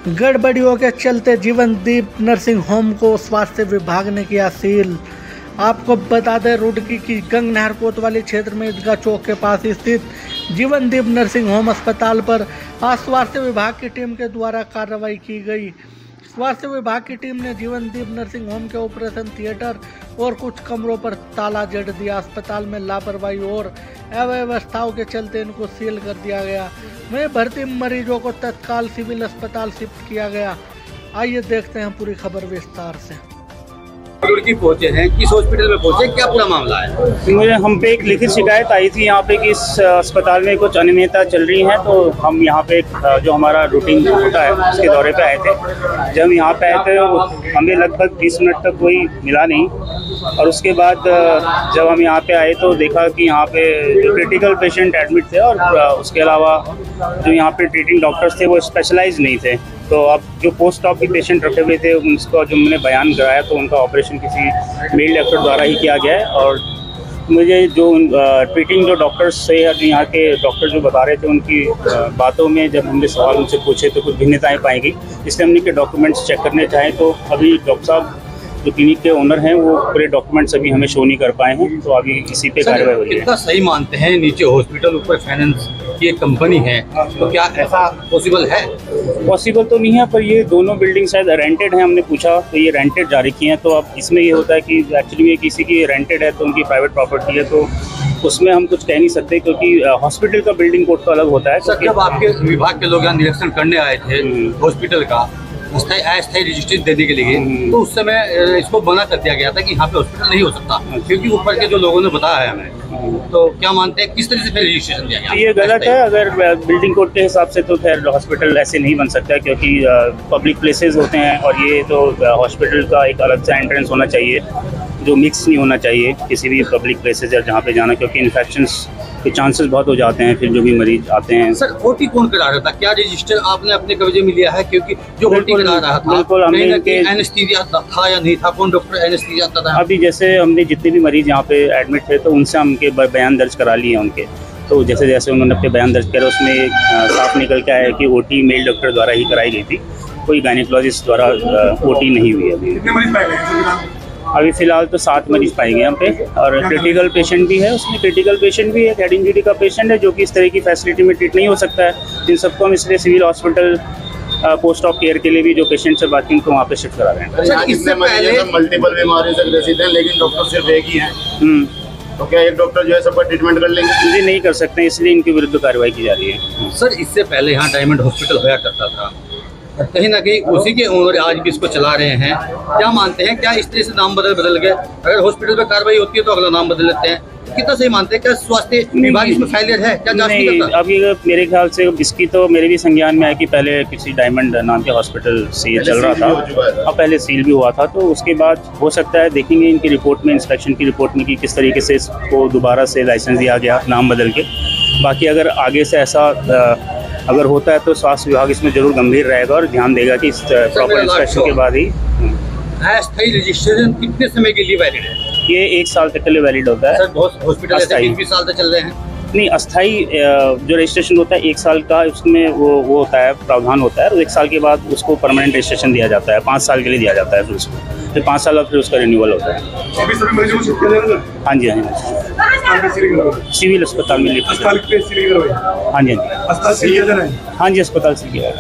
गड़बड़ियों के चलते जीवनदीप नर्सिंग होम को स्वास्थ्य विभाग ने किया सील। आपको बता दें, रुड़की की गंग नहर कोतवाली क्षेत्र में ईदगाह चौक के पास स्थित जीवनदीप नर्सिंग होम अस्पताल पर आज स्वास्थ्य विभाग की टीम के द्वारा कार्रवाई की गई। स्वास्थ्य विभाग की टीम ने जीवनदीप नर्सिंग होम के ऑपरेशन थिएटर और कुछ कमरों पर ताला जड़ दिया। अस्पताल में लापरवाही और अव्यवस्थाओं के चलते इनको सील कर दिया गया। वहीं भर्ती मरीजों को तत्काल सिविल अस्पताल शिफ्ट किया गया। आइए देखते हैं पूरी खबर विस्तार से। रुड़की पहुंचे हैं, किस हॉस्पिटल में पहुंचे, क्या पूरा मामला है? मुझे हम पे एक लिखित शिकायत आई थी यहाँ पे कि इस अस्पताल में कुछ अनियमितता चल रही है, तो हम यहाँ पे जो हमारा रूटीन होता है उसके दौरे पे आए थे। जब हम यहाँ पे आए थे हमें लगभग 20 मिनट तक कोई मिला नहीं, और उसके बाद जब हम यहाँ पे आए तो देखा कि यहाँ पे जो क्रिटिकल पेशेंट एडमिट थे और उसके अलावा जो यहाँ पे ट्रीटिंग डॉक्टर्स थे वो स्पेशलाइज नहीं थे। तो अब जो पोस्ट ऑप की पेशेंट रखे हुए थे उनको जो मैंने बयान कराया तो उनका ऑपरेशन किसी मेल डॉक्टर द्वारा ही किया गया है। और मुझे जो ट्रीटिंग जो डॉक्टर्स थे या जो यहाँ के डॉक्टर जो बता रहे थे उनकी बातों में जब हमने सवाल उनसे पूछे तो कुछ भिन्नताएं पाई गई, इसलिए हमने के डॉक्यूमेंट्स चेक करने चाहे तो अभी डॉक्टर साहब जो क्लिनिक के ओनर हैं वो पूरे डॉक्यूमेंट्स अभी हमें शो नहीं कर पाए हैं, तो अभी इसी पे कार्रवाई हो रही है। कितना सही मानते हैं, नीचे हॉस्पिटल ऊपर फाइनेंस की एक कंपनी है, तो क्या ऐसा पॉसिबल है? पॉसिबल तो नहीं है, पर ये दोनों बिल्डिंग शायद रेंटेड हैं। हमने पूछा तो ये रेंटेड जारी की हैं, तो अब इसमें ये होता है कि एक्चुअली ये किसी की रेंटेड है तो उनकी प्राइवेट प्रॉपर्टी है, तो उसमें हम कुछ कह नहीं सकते क्योंकि हॉस्पिटल का बिल्डिंग कोड तो अलग होता है। सर, जब आपके विभाग के लोग यहाँ निरीक्षण करने आए थे हॉस्पिटल का अस्थायी रजिस्ट्रेशन देने के लिए, तो उस समय इसको मना कर दिया गया था कि यहाँ पे हॉस्पिटल नहीं हो सकता, क्योंकि ऊपर के जो लोगों ने बताया है हमें। तो क्या मानते हैं किस तरह से फिर रजिस्ट्रेशन दिया गया? ये गलत है। अगर बिल्डिंग कोड के हिसाब से तो खैर हॉस्पिटल ऐसे नहीं बन सकता, क्योंकि पब्लिक प्लेसेस होते हैं और ये तो हॉस्पिटल का एक अलग सा एंट्रेंस होना चाहिए जो मिक्स नहीं होना चाहिए किसी भी पब्लिक प्लेसेस या जहाँ पे जाना, क्योंकि इन्फेक्शंस के चांसेस बहुत हो जाते हैं फिर जो भी मरीज आते हैं। सर, ओटी कौन करा रहा था? क्या रजिस्टर आपने अपने कब्जे में लिया है? क्योंकि जो ओटी करा रहा था बिल्कुल हमने एनेस्थीसिया था या नहीं था, कौन डॉक्टर एनेस्थीसिया था? अभी जैसे हमने जितने भी मरीज यहाँ पे एडमिट थे तो उनसे हमके बयान दर्ज करा लिए उनके, तो जैसे जैसे उन्होंने अपने बयान दर्ज किया उसमें साफ निकल के आया कि ओटी मेल डॉक्टर द्वारा ही कराई गई थी, कोई गायनेकोलॉजिस्ट द्वारा ओटी नहीं हुई। अभी फिलहाल तो 7 मरीज पाए गए यहाँ पे, और क्रिटिकल पेशेंट भी है। उसमें क्रिटिकल पेशेंट भी है, हेड इंजरी का पेशेंट है जो कि इस तरह की फैसिलिटी में ट्रीट नहीं हो सकता है। इन सबको हम इसलिए civil hospital post of care के लिए भी जो पेशेंट्स है बाकी उनको वहाँ पे शिफ्ट करा रहे हैं। इससे पहले मल्टीपल बीमारियों से ग्रसित हैं, लेकिन डॉक्टर सिर्फ एक ही है, तो क्या एक डॉक्टर जो है सबका ट्रीटमेंट कर लेंगे? जी नहीं कर सकते, इसलिए इनके विरुद्ध कार्रवाई की जा रही है। सर, इससे पहले यहाँ डायमंड हॉस्पिटल होया करता था, कहीं ना कहीं उसी के ओनर आज भी इसको चला रहे हैं। क्या मानते हैं, क्या इस तरह से नाम बदल गए? अगर हॉस्पिटल पे कार्रवाई होती है तो अगला नाम बदल लेते हैं, कितना सही मानते हैं? क्या स्वास्थ्य विभाग इसमें फेलियर है? क्या जांच नहीं करता? अभी मेरे ख्याल से इसकी तो मेरे भी संज्ञान में है कि पहले किसी डायमंड नाम के हॉस्पिटल से चल रहा था, अब पहले सील भी हुआ था, तो उसके बाद हो सकता है देखेंगे इनकी रिपोर्ट में, इंस्पेक्शन की रिपोर्ट में कि किस तरीके से इसको दोबारा से लाइसेंस दिया गया नाम बदल के। बाकी अगर आगे से ऐसा अगर होता है तो स्वास्थ्य विभाग इसमें जरूर गंभीर रहेगा और ध्यान देगा कि इस प्रॉपर इंस्पेक्शन के बाद ही। अस्थायी रजिस्ट्रेशन कितने समय के लिए वैलिड है? ये 1 साल तक के लिए वैलिड होता है। सर, हॉस्पिटल 20 साल तक चल रहे हैं? नहीं, अस्थाई जो रजिस्ट्रेशन होता है 1 साल का, उसमें वो होता है, प्रावधान होता है, और 1 साल के बाद उसको परमानेंट रजिस्ट्रेशन दिया जाता है, 5 साल के लिए दिया जाता है, फिर उसको फिर 5 साल बाद फिर उसका रिन्यूअल होता है। हाँ जी, हाँ जी, सिविल अस्पताल में हाँ जी, हाँ जी, हाँ जी, अस्पताल से किया।